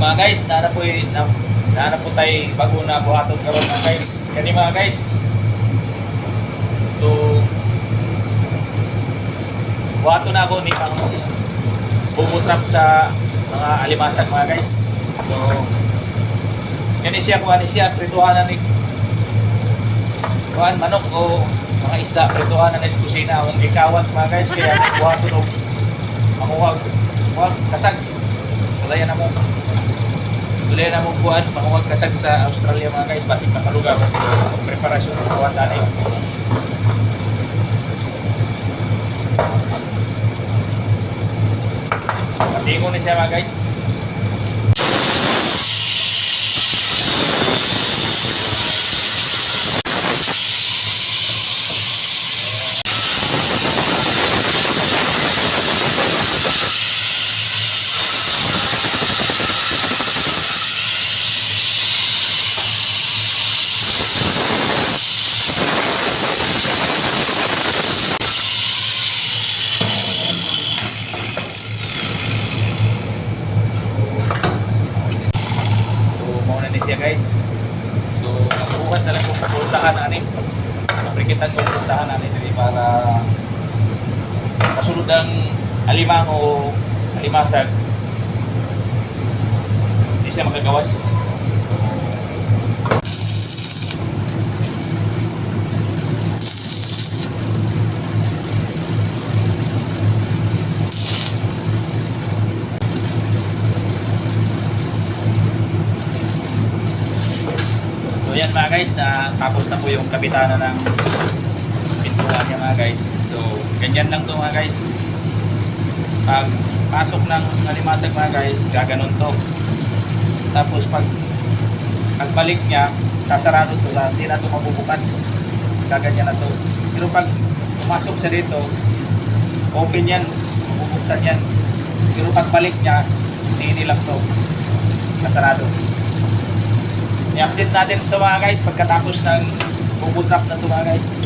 mga guys, naana po tayo bago na buhaton karon mga guys. Kani mga guys. So buhaton na ako ni pang bumutrap sa mga alimasag mga guys. So kani siya prituhan na ni kuan manok o mga isda, prituhan na sa kusina ang ikawat mga guys, kaya buhaton og makuha kasag. Sulayan na mo buwan, panguwag kasag sa Australia mga guys, basig na kalugar. Preparasyon ng buwan dali. Patingo na siya mga guys. Siya guys. So magbuhat na lang kung puntahan natin. Maprikitan kung puntahan natin dito para kasunod ang alimang o alimasag hindi siya makagawas. So yan mga guys, na tapos na po yung kabitanan ng pintuan niya mga guys. So ganyan lang to mga guys. Pag pasok ng alimasag mga guys, gaganon to. Tapos pag pagbalik niya, kasarado to, hindi na to mabubukas. Gaganyan na to. Pero pag pumasok sa dito, open yan, mabubuksan yan. Pero pagbalik niya, steady lang to, kasarado. I-update natin ito mga guys pagkatapos ng bubutrap na ito mga guys.